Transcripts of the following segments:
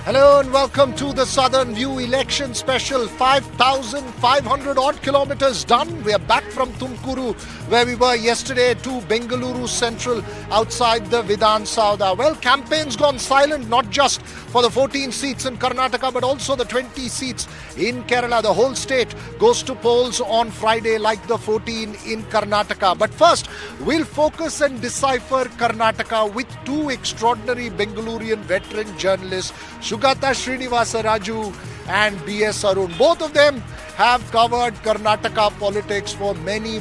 Hello and welcome to the Southern View election special. 5,500 odd kilometers done. We are back from Tumkuru, where we were yesterday, to Bengaluru Central outside the Vidhan Sauda. Well, campaign's gone silent, not just for the 14 seats in Karnataka, but also the 20 seats in Kerala. The whole state goes to polls on Friday, like the 14 in Karnataka. But first, we'll focus and decipher Karnataka with two extraordinary Bengalurian veteran journalists, Sugata Srinivasa Raju and B.S. Arun. Both of them have covered Karnataka politics for many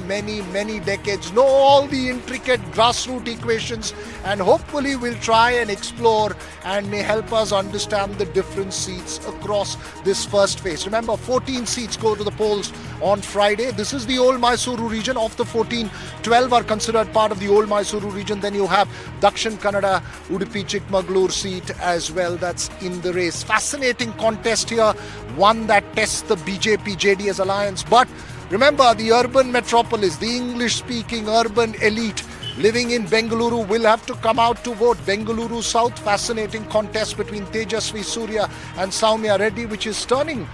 decades, know all the intricate grassroots equations, and hopefully will try and explore and may help us understand the different seats across this first phase. Remember, 14 seats go to the polls on Friday. This is the old Mysuru region. Of the 14, 12 are considered part of the old Mysuru region. Then you have Dakshin Kannada, Udupi Chikmagalur seat as well. That's in the race. Fascinating contest here. One that tests the BJP-JDS alliance. But remember, the urban metropolis, the English-speaking urban elite living in Bengaluru will have to come out to vote. Bengaluru South, fascinating contest between Tejasvi Surya and Soumya Reddy, which is turning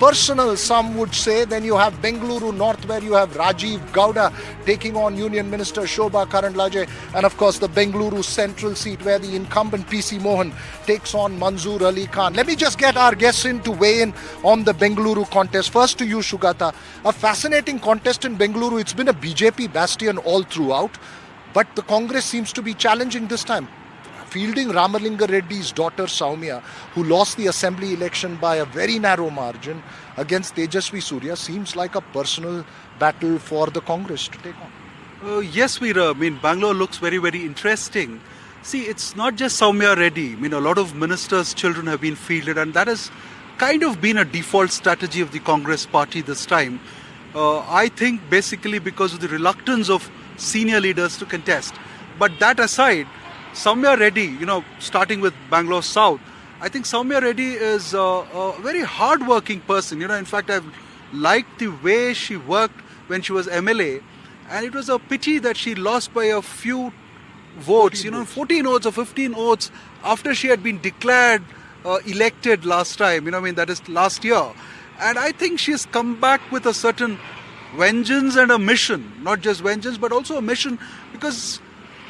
personal, some would say. Then you have Bengaluru North, where you have Rajiv Gowda taking on Union Minister Shobha Karandlaje, and of course the Bengaluru Central seat, where the incumbent PC Mohan takes on Manzoor Ali Khan. Let me just get our guests in to weigh in on the Bengaluru contest. First to you, Sugata. A fascinating contest in Bengaluru. It's been a BJP bastion all throughout, but the Congress seems to be challenging this time, fielding Ramalinga Reddy's daughter Soumya, who lost the assembly election by a very narrow margin against Tejasvi Surya. Seems like a personal battle for the Congress to take on. Yes, Veera. I mean, Bangalore looks very interesting. See, it's not just Soumya Reddy. I mean, a lot of ministers' children have been fielded, and that has kind of been a default strategy of the Congress party this time. I think basically because of the reluctance of senior leaders to contest. But that aside, Soumya Reddy, starting with Bangalore South, I think Soumya Reddy is a very hard-working person. In fact, I've liked the way she worked when she was MLA, and it was a pity that she lost by a few votes, 14 votes or 15 votes after she had been declared elected last time, that is last year. And I think she's come back with a certain vengeance and a mission, not just vengeance, but also a mission, because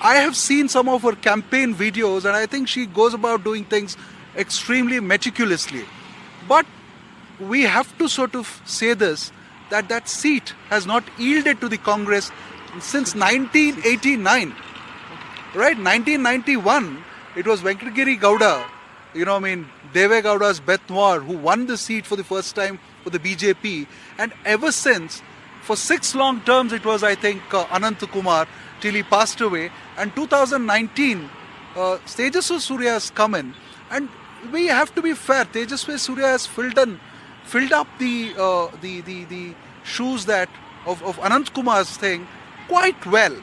I have seen some of her campaign videos, and I think she goes about doing things extremely meticulously. But we have to sort of say this, that seat has not yielded to the Congress since 1989. Right? 1991, it was Venkatagiri Gowda, Deve Gowda's Beth Noir, who won the seat for the first time for the BJP. And ever since, for 6 long terms, it was, I think, Anant Kumar, till he passed away. And 2019, Tejasvi Surya has come in, and we have to be fair. Tejasvi Surya has filled up the shoes that of Anant Kumar's thing quite well.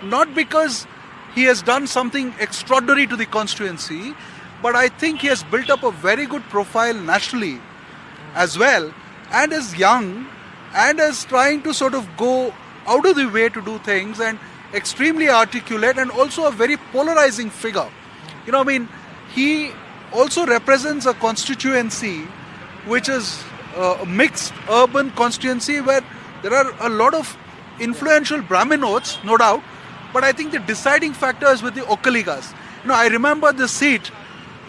Not because he has done something extraordinary to the constituency, but I think he has built up a very good profile nationally as well, and is young and is trying to sort of go out of the way to do things, and extremely articulate, and also a very polarizing figure. He also represents a constituency which is a mixed urban constituency, where there are a lot of influential Brahmin votes, no doubt, but I think the deciding factor is with the Okkaligas. I remember the seat.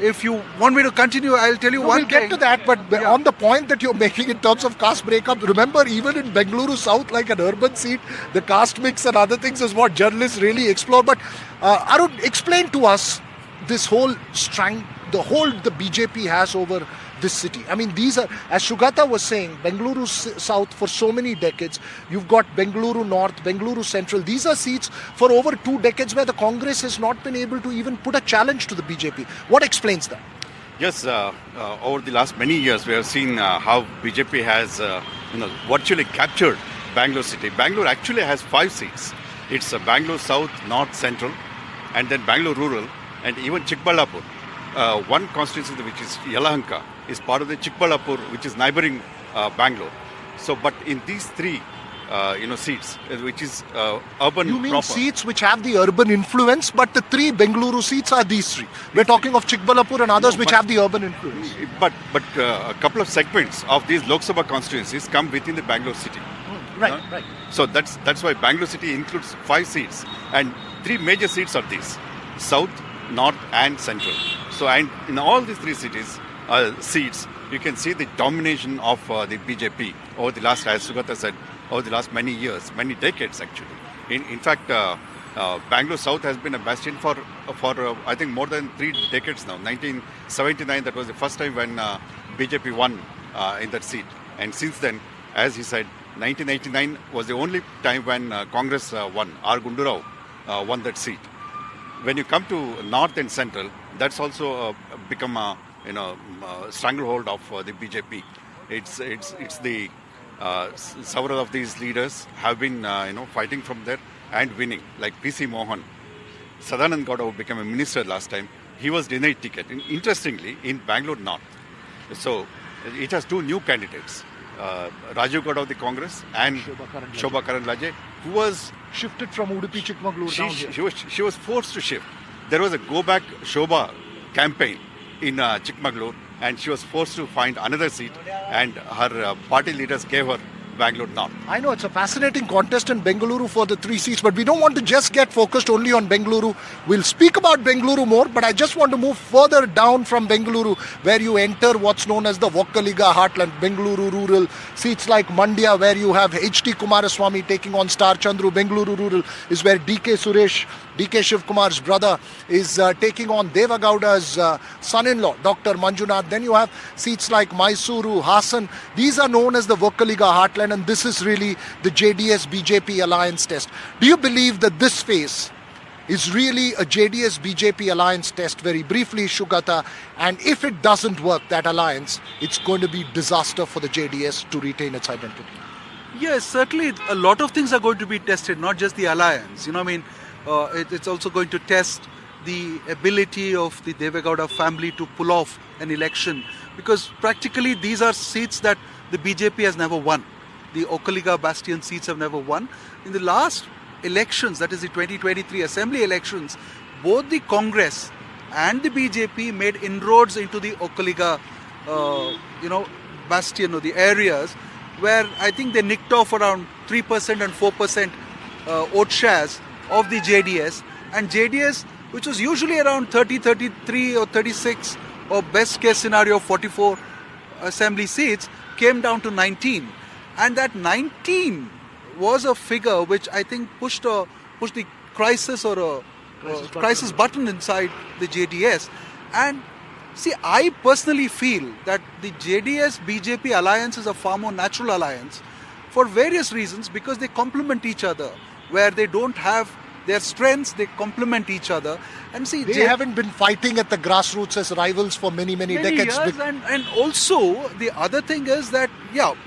If you want me to continue, I'll tell you one thing. We'll get to that, but on the point that you're making in terms of caste breakup, remember, even in Bengaluru South, like an urban seat, the caste mix and other things is what journalists really explore. But Arun, explain to us this whole strength, the hold the BJP has over this city. I mean, these are, as Sugata was saying, Bengaluru South for so many decades. You've got Bengaluru North, Bengaluru Central. These are seats for over 2 decades where the Congress has not been able to even put a challenge to the BJP. What explains that? Yes, over the last many years, we have seen how BJP has virtually captured Bangalore city. Bangalore actually has 5 seats. It's Bangalore South, North, Central, and then Bangalore Rural, and even Chikballapur. One constituency, which is Yelahanka, is part of the Chikballapur, which is neighboring Bangalore. So, but in these 3, seats, which is urban You mean proper. seats which have the urban influence, but the three Bengaluru seats are these three. We're talking of Chikbalapur and others No, which but- have the urban influence. But a couple of segments of these Lok Sabha constituencies come within the Bangalore city. Right, right. So that's why Bangalore city includes 5 seats, and 3 major seats are these: South, North, and Central. So, and in all these 3 cities seats, you can see the domination of the BJP over the last, as Sugata said, over the last many years, many decades actually. In fact, Bangalore South has been a bastion for I think more than 3 decades now. 1979, that was the first time when BJP won in that seat, and since then, as he said, 1989 was the only time when Congress won. R. Gundurao won that seat. When you come to North and Central, that's also become a stranglehold of the BJP. It's the several of these leaders have been fighting from there and winning. Like P.C. Mohan, Sadanand Gowda, who became a minister last time, he was denied ticket. Interestingly, in Bangalore North, so it has 2 new candidates. Rajiv Gowda of the Congress and Shobha Karanlaje, who was Shifted from Udupi Chikmagalur down here. she was forced to shift. There was a go back Shobha campaign in Chikmagalur, and she was forced to find another seat, and her party leaders gave her Bangalore North. I know it's a fascinating contest in Bengaluru for the 3 seats, but we don't want to just get focused only on Bengaluru. We'll speak about Bengaluru more, but I just want to move further down from Bengaluru, where you enter what's known as the Vokkaliga heartland, Bengaluru rural. Seats like Mandya, where you have H.D. Kumaraswamy taking on Star Chandru. Bengaluru rural is where D.K. Suresh, D.K. Shivkumar's brother, is taking on Devagowda's son-in-law, Dr. Manjunath. Then you have seats like Mysuru, Hassan. These are known as the Vokkaliga heartland, and this is really the JDS-BJP alliance test. Do you believe that this phase is really a JDS-BJP alliance test? Very briefly, Shugata, and if it doesn't work, that alliance, it's going to be disaster for the JDS to retain its identity. Yes, certainly a lot of things are going to be tested, not just the alliance. It's also going to test the ability of the Devagowda family to pull off an election, because practically these are seats that the BJP has never won. The Vokkaliga bastion seats have never won. In the last elections, that is the 2023 assembly elections, both the Congress and the BJP made inroads into the Vokkaliga, bastion or the areas where I think they nicked off around 3% and 4% vote shares of the JDS, and JDS, which was usually around 30, 33 or 36, or best case scenario 44 assembly seats, came down to 19. And that 19 was a figure which I think pushed the crisis or crisis button inside the JDS. And see, I personally feel that the JDS-BJP alliance is a far more natural alliance for various reasons, because they complement each other. Where they don't have their strengths, they complement each other. And see, They haven't been fighting at the grassroots as rivals for many decades. years, and also the other thing is that,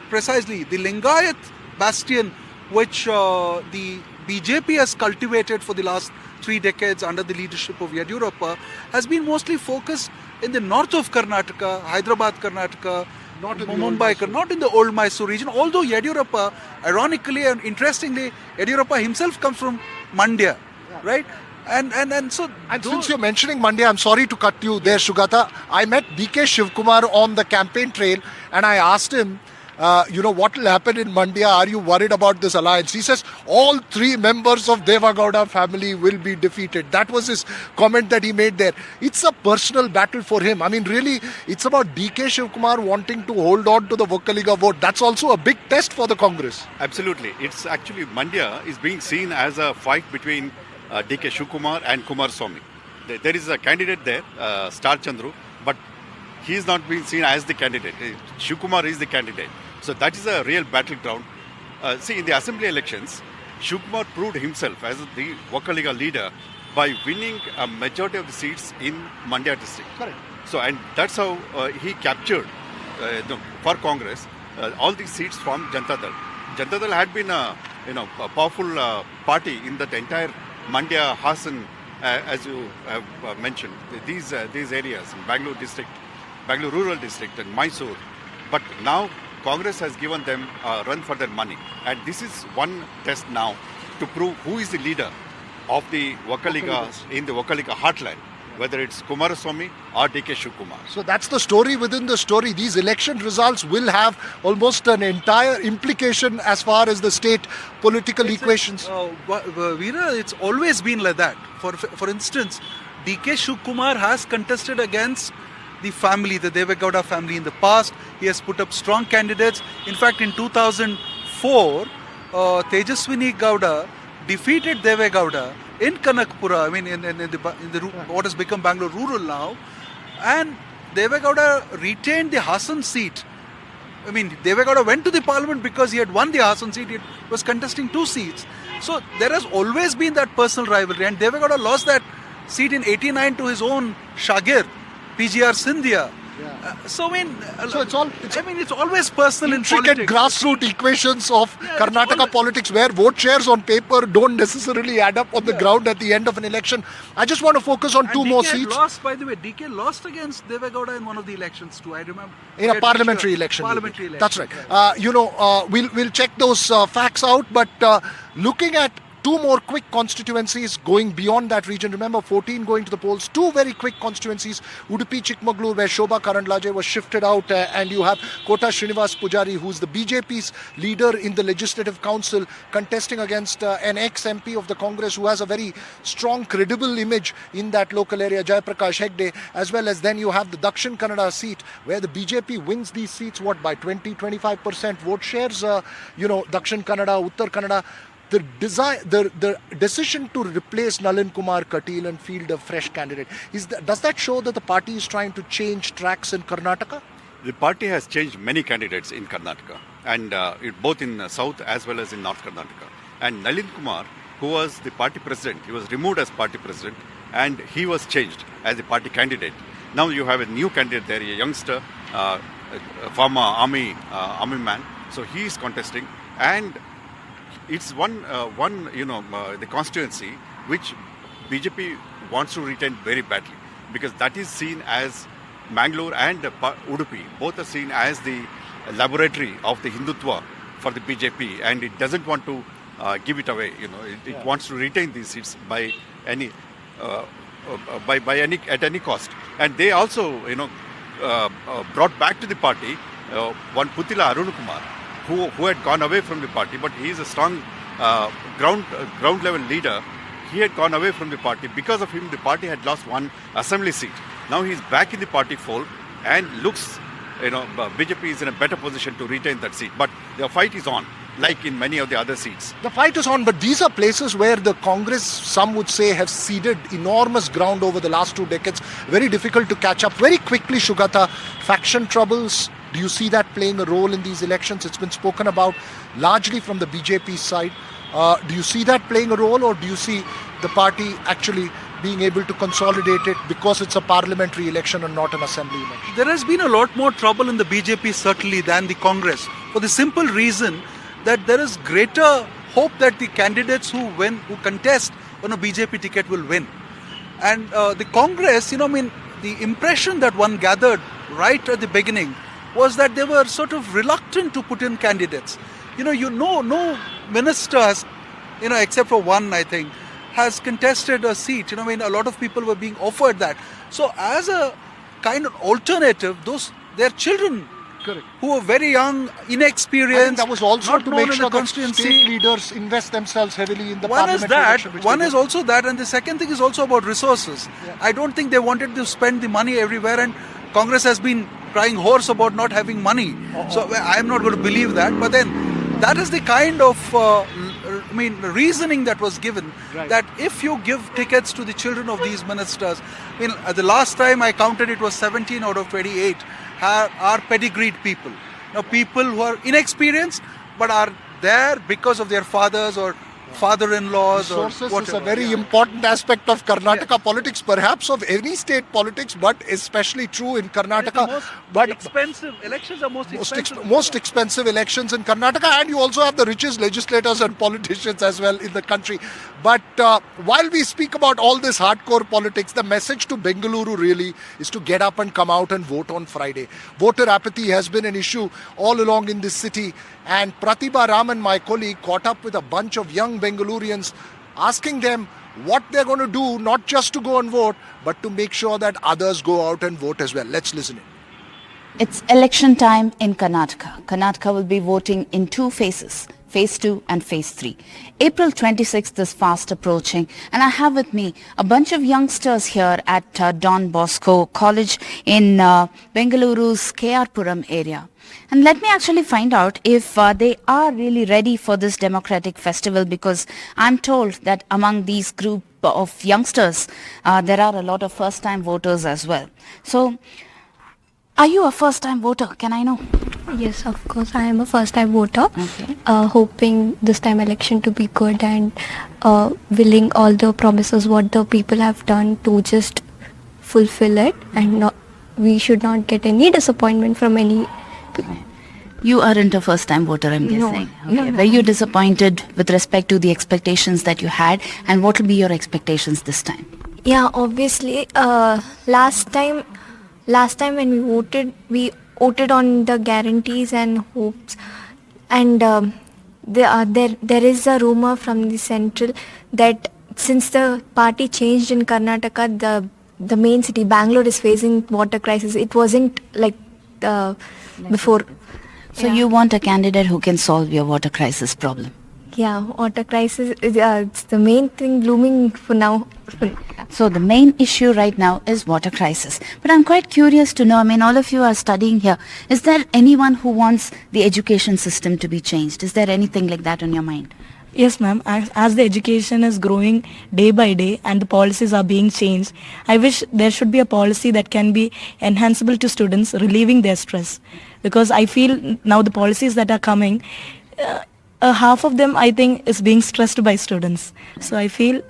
precisely, the Lingayat bastion, which the BJP has cultivated for the last 3 decades under the leadership of Yadurappa, has been mostly focused in the north of Karnataka, Hyderabad, Karnataka, Not in the Mumbai, not in the old Mysore region. Although Yadurappa, ironically and interestingly, Yadurappa himself comes from Mandya, right? And so, And since you're mentioning Mandya, I'm sorry to cut you there, Shugata. I met D.K. Shivkumar on the campaign trail, and I asked him, what will happen in Mandya? Are you worried about this alliance? He says, all 3 members of Devagowda family will be defeated. That was his comment that he made there. It's a personal battle for him. I mean, really, it's about D.K. Shivkumar wanting to hold on to the Vokkaliga vote. That's also a big test for the Congress. Absolutely. It's actually, Mandya is being seen as a fight between D.K. Shivkumar and Kumaraswamy. There is a candidate there, Star Chandru, but he is not being seen as the candidate. Shivkumar is the candidate. So that is a real battleground. See, in the assembly elections, Shivkumar proved himself as the Vokkaliga leader by winning a majority of the seats in Mandya district. Correct. So, and that's how he captured, for Congress, all these seats from Janata Dal. Janata Dal had been a powerful party in that entire Mandya, Hassan, as you have mentioned, these areas in Bangalore district, Bangalore rural district and Mysore. But now Congress has given them a run for their money. And this is one test now to prove who is the leader of the Vakaliga in the Vakaliga heartland, whether it's Kumaraswamy or DK Shivakumar. So that's the story within the story. These election results will have almost an entire implication as far as the state political equations. Veera, it's always been like that. For instance, DK Shivakumar has contested against the family, the Devegowda family in the past. He has put up strong candidates. In fact, in 2004, Tejaswini Gowda defeated Devegowda in Kanakpura, I mean in the what has become Bangalore rural now, and Devegowda retained the Hassan seat. I mean, Devegowda went to the parliament because he had won the Hassan seat. He was contesting 2 seats. So there has always been that personal rivalry, and Devegowda lost that seat in '89 to his own Shagir, PGR Sindhia. So it's always personal in Intricate politics. grassroots equations of Karnataka politics where vote shares on paper don't necessarily add up on the ground at the end of an election. I just want to focus on 2 more seats. Lost, by the way, DK lost against Devegowda in one of the elections too. I remember. In a parliamentary election. Parliamentary election. That's right. We'll check those facts out. But looking at 2 more quick constituencies going beyond that region. Remember, 14 going to the polls. 2 very quick constituencies. Udupi Chikmagalur, where Shobha Karandlaje was shifted out, and you have Kota Srinivas Pujari, who's the BJP's leader in the Legislative Council, contesting against an ex-MP of the Congress who has a very strong, credible image in that local area, Jayaprakash Hegde, as well as then you have the Dakshin Kannada seat, where the BJP wins these seats, by 20-25% vote shares. Dakshin Kannada, Uttar Kannada. The decision to replace Nalin Kumar Katil and field a fresh candidate, does that show that the party is trying to change tracks in Karnataka? The party has changed many candidates in Karnataka, and both in South as well as in North Karnataka. And Nalin Kumar, who was the party president, he was removed as party president, and he was changed as the party candidate. Now you have a new candidate there, a youngster, a former army man. So he is contesting, and it's the constituency which BJP wants to retain very badly, because that is seen as Mangalore and Udupi. Both are seen as the laboratory of the Hindutva for the BJP, and it doesn't want to give it away. It wants to retain these seats by any at any cost. And they also brought back to the party one Putila Arunakumar, who had gone away from the party, but he is a strong ground level leader. He had gone away from the party. Because of him, the party had lost 1 assembly seat. Now he is back in the party fold, and looks, BJP is in a better position to retain that seat. But the fight is on, like in many of the other seats. The fight is on, but these are places where the Congress, some would say, have ceded enormous ground over the last 2 decades. Very difficult to catch up. Very quickly, Shugata, faction troubles. Do you see that playing a role in these elections? It's been spoken about largely from the BJP side. Do you see that playing a role, or do you see the party actually being able to consolidate it because it's a parliamentary election and not an assembly election? There has been a lot more trouble in the BJP certainly than the Congress, for the simple reason that there is greater hope that the candidates who contest on a BJP ticket will win. And the Congress, the impression that one gathered right at the beginning was that they were sort of reluctant to put in candidates. No minister has, except for one, I think, has contested a seat. A lot of people were being offered that. So as a kind of alternative, their children, correct, who were very young, inexperienced, I think that was also not to known make in sure the that state constituency. leaders invest themselves heavily in the One is parliamentary that, election. which one they is did. also that, and the second thing is also about resources. I don't think they wanted to spend the money everywhere, and Congress has been crying hoarse about not having money. So I am not going to believe that. But then that is the kind of reasoning that was given, that if you give tickets to the children of these ministers, the last time I counted, it was 17 out of 28 are pedigreed people. Now, people who are inexperienced but are there because of their fathers or father-in-laws or Sources whatever. is a very yeah. important aspect of Karnataka politics, perhaps of any state politics, but especially true in It's the Karnataka. most But expensive elections are most expensive. most expensive elections in Karnataka, and you also have the richest legislators and politicians as well in the country. But while we speak about all this hardcore politics, the message to Bengaluru really is to get up and come out and vote on Friday. Voter apathy has been an issue all along in this city, and Pratibha Raman, my colleague, caught up with a bunch of young Bengalurians, asking them what they're going to do, not just to go and vote, but to make sure that others go out and vote as well. Let's listen in. It's election time in Karnataka. Karnataka will be voting in two phases, phase 2 and phase 3. April 26th is fast approaching, and I have with me a bunch of youngsters here at Don Bosco College in Bengaluru's KR Puram area. And let me actually find out if they are really ready for this democratic festival, because I'm told that among these group of youngsters, there are a lot of first-time voters as well. So, are you a first-time voter? Can I know? Yes, of course. I am a first-time voter. Okay. Hoping this time election to be good and willing all the promises what the people have done to just fulfill it, and we should not get any disappointment from any. You aren't a first-time voter, I'm No. guessing. No, Okay. no. Were you disappointed with respect to the expectations that you had, and what will be your expectations this time? Yeah, obviously. Last time when we voted on the guarantees and hopes, and there is a rumor from the central that since the party changed in Karnataka, the main city Bangalore is facing water crisis. It wasn't like before. So Yeah. you want a candidate who can solve your water crisis problem. Yeah, water crisis is it's the main thing blooming for now. So the main issue right now is water crisis. But I'm quite curious to know, I mean, all of you are studying here. Is there anyone who wants the education system to be changed? Is there anything like that on your mind? Yes, ma'am. As the education is growing day by day and the policies are being changed, I wish there should be a policy that can be enhanceable to students, relieving their stress. Because I feel now the policies that are coming, half of them I think is being stressed by students. So I feel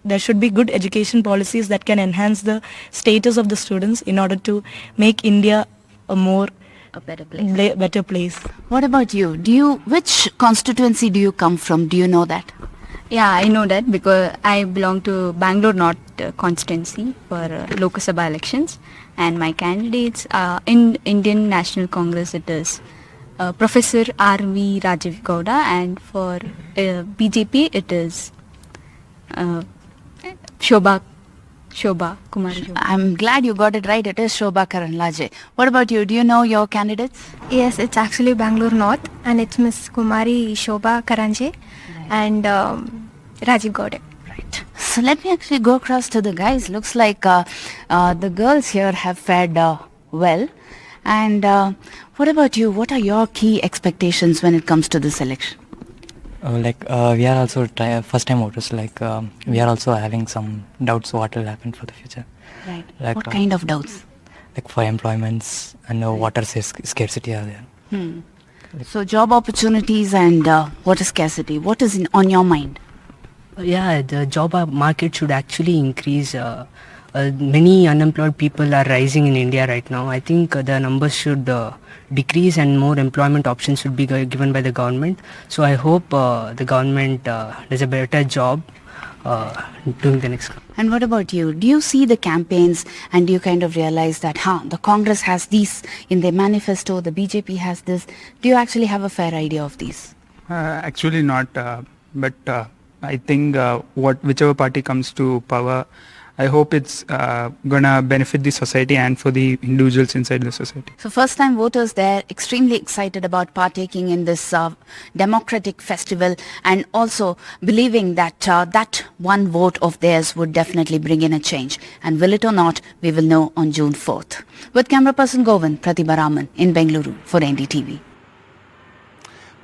there should be good education policies that can enhance the status of the students in order to make India A better place. better place. What about you? Which constituency do you come from? Do you know that? Yeah, I know that because I belong to Bangalore North constituency for Lok Sabha Elections, and my candidates in Indian National Congress it is Professor R.V. Rajiv Gowda, and for BJP it is Shobha Kumari Shobha. I'm glad you got it right. It is Shobha Karanlaje. What about you? Do you know your candidates? Yes, it's actually Bangalore North, and it's Miss Kumari Shobha Karanje and Rajiv Gowda. Right. So let me actually go across to the guys. Looks like the girls here have fared well. And what about you? What are your key expectations when it comes to this election? We are also first time voters, we are also having some doubts what will happen for the future, Right. Like, What kind of doubts? like for employments and water scarcity are there. So job opportunities and water scarcity. What is on your mind? Yeah, the job market should actually increase. Many unemployed people are rising in India right now. I think the numbers should decrease and more employment options should be given by the government. So I hope the government does a better job during the next. And what about you? Do you see the campaigns and do you kind of realize that, the Congress has these in their manifesto, the BJP has this. Do you actually have a fair idea of these? Actually not, but I think whichever party comes to power, I hope it's gonna benefit the society and for the individuals inside the society. So first time voters, they're extremely excited about partaking in this democratic festival and also believing that that one vote of theirs would definitely bring in a change. And will it or not, we will know on June 4th. With camera person Govind, Pratibha Raman in Bengaluru for NDTV.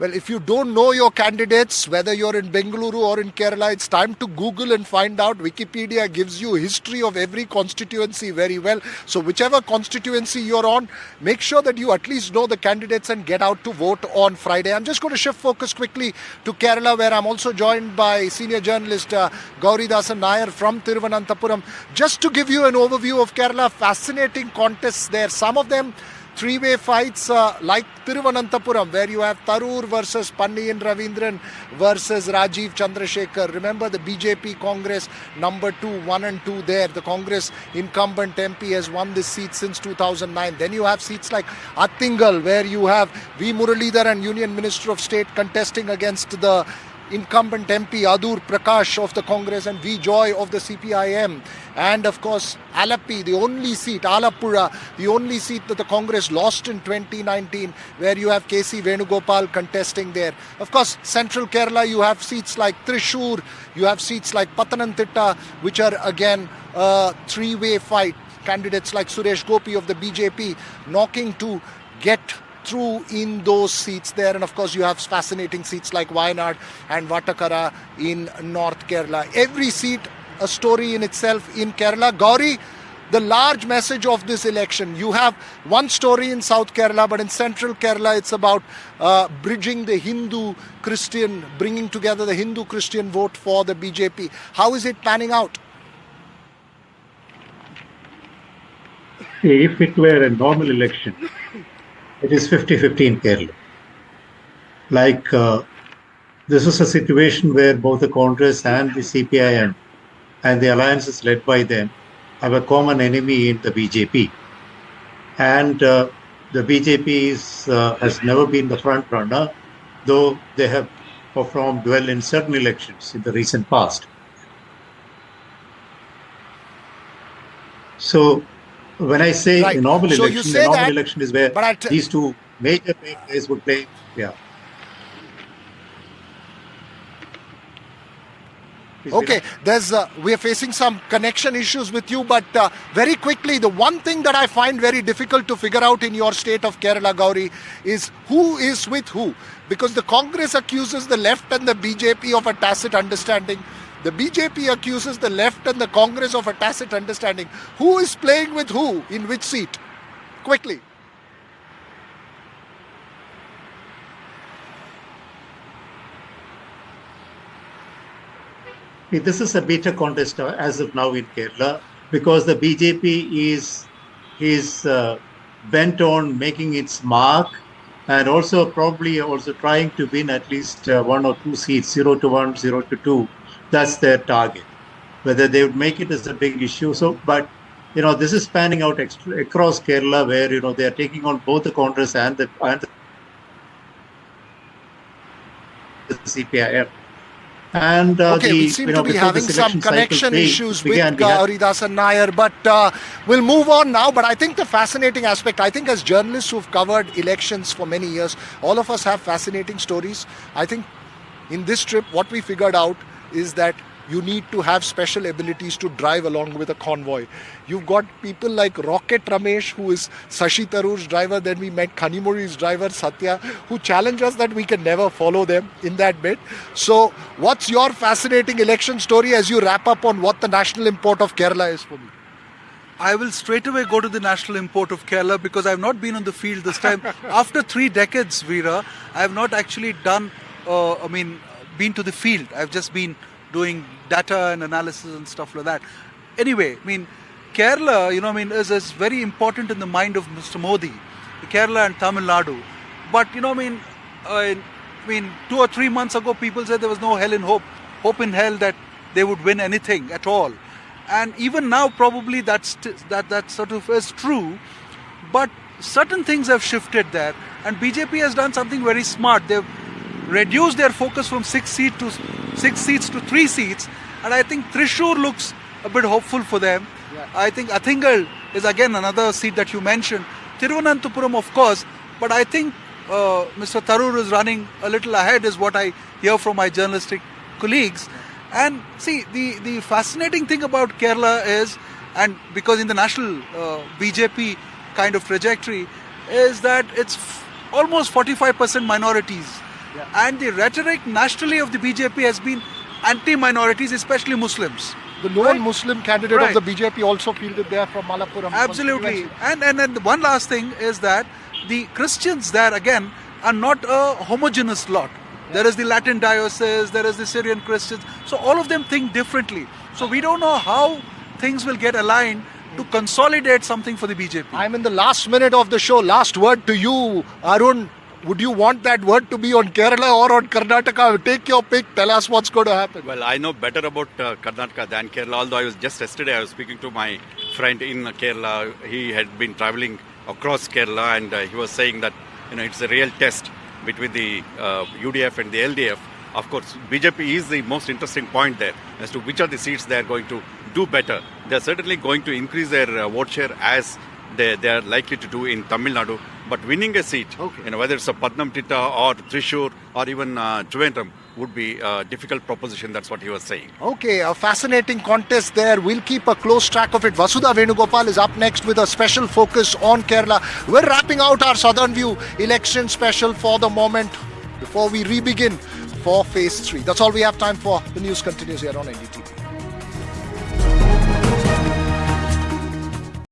Well, if you don't know your candidates, whether you're in Bengaluru or in Kerala, it's time to Google and find out. Wikipedia gives you history of every constituency very well. So whichever constituency you're on, make sure that you at least know the candidates and get out to vote on Friday. I'm just going to shift focus quickly to Kerala, where I'm also joined by senior journalist Gauridasan Nair from Thiruvananthapuram. Just to give you an overview of Kerala, fascinating contests there. Some of them three-way fights like Thiruvananthapuram, where you have Tharoor versus Panniyin Ravindran versus Rajiv Chandrasekhar. Remember the BJP Congress number 2, 1 and 2 there. The Congress incumbent MP has won this seat since 2009. Then you have seats like Attingal, where you have V. Muralidhar and Union Minister of State contesting against the incumbent MP Adur Prakash of the Congress and V. Joy of the CPIM. And of course, Alapi, the only seat, Alapura, the only seat that the Congress lost in 2019, where you have KC Venugopal contesting there. Of course, Central Kerala, you have seats like Thrissur, you have seats like Pathanamthitta, which are again a three-way fight. Candidates like Suresh Gopi of the BJP knocking to get through in those seats there. And of course you have fascinating seats like Wayanad and Vatakara in North Kerala. Every seat a story in itself in Kerala. Gauri, the large message of this election, you have one story in South Kerala, but in Central Kerala it's about bridging the Hindu-Christian, bringing together the Hindu-Christian vote for the BJP. How is it panning out? If it were a normal election, it is 50-50 in Kerala. Like this is a situation where both the Congress and the CPIM and the alliances led by them have a common enemy in the BJP. And the BJP has never been the front runner, though they have performed well in certain elections in the recent past. So when I say right. a normal so election, a normal election is where these two major players would play. Yeah. Okay, we are facing some connection issues with you, but very quickly, the one thing that I find very difficult to figure out in your state of Kerala, Gauri, is who is with who. Because the Congress accuses the left and the BJP of a tacit understanding. The BJP accuses the left and the Congress of a tacit understanding. Who is playing with who in which seat? Quickly. This is a bitter contest as of now in Kerala, because the BJP is bent on making its mark and also probably also trying to win at least 1 or 2 seats, 0-1, 0-2. That's their target. Whether they would make it is a big issue. So, but this is panning out across Kerala, where they are taking on both the Congress and the CPIM. And okay, we seem to be having some connection issues with Gauridasan Nair, but we'll move on now. But I think the fascinating aspect, I think as journalists who've covered elections for many years, all of us have fascinating stories. I think in this trip, what we figured out is that you need to have special abilities to drive along with a convoy. You've got people like Rocket Ramesh, who is Sashi Tharoor's driver. Then we met Kanimuri's driver, Satya, who challenged us that we can never follow them in that bit. So what's your fascinating election story as you wrap up on what the national import of Kerala is for me? I will straight away go to the national import of Kerala, because I've not been on the field this time. After 3 decades, Veera, I have not actually been to the field. I've just been doing data and analysis and stuff like that. Anyway, Kerala, is very important in the mind of Mr. Modi, Kerala and Tamil Nadu. But, 2 or 3 months ago, people said there was no hope in hell that they would win anything at all. And even now, probably that sort of is true. But certain things have shifted there. And BJP has done something very smart. They've reduced their focus from 6 seats to 3 seats, and I think Thrissur looks a bit hopeful for them. Yeah. I think Athingal is again another seat that you mentioned. Thiruvananthapuram, of course, but I think Mr. Tharoor is running a little ahead, is what I hear from my journalistic colleagues. And see, the fascinating thing about Kerala is, and because in the national BJP kind of trajectory, is that it's almost 45% minorities. And the rhetoric nationally of the BJP has been anti-minorities, especially Muslims. The non-Muslim candidate Right. of the BJP also fielded there from Malappuram. Absolutely. constituency. And one last thing is that the Christians there again are not a homogeneous lot. There is the Latin diocese, there is the Syrian Christians. So all of them think differently. So we don't know how things will get aligned to consolidate something for the BJP. I'm in the last minute of the show. Last word to you, Arun. Would you want that word to be on Kerala or on Karnataka? Take your pick. Tell us what's going to happen. Well, I know better about Karnataka than Kerala. Although I was just yesterday, I was speaking to my friend in Kerala. He had been traveling across Kerala, and he was saying that it's a real test between the UDF and the LDF. Of course, BJP is the most interesting point there as to which are the seats they are going to do better. They are certainly going to increase their vote share as they are likely to do in Tamil Nadu. But winning a seat, whether it's a Patnamthitta or Thrissur or even Trivandrum, would be a difficult proposition. That's what he was saying. Okay, a fascinating contest there. We'll keep a close track of it. Vasudha Venugopal is up next with a special focus on Kerala. We're wrapping out our Southern View election special for the moment before we re-begin for phase 3. That's all we have time for. The news continues here on NDTV.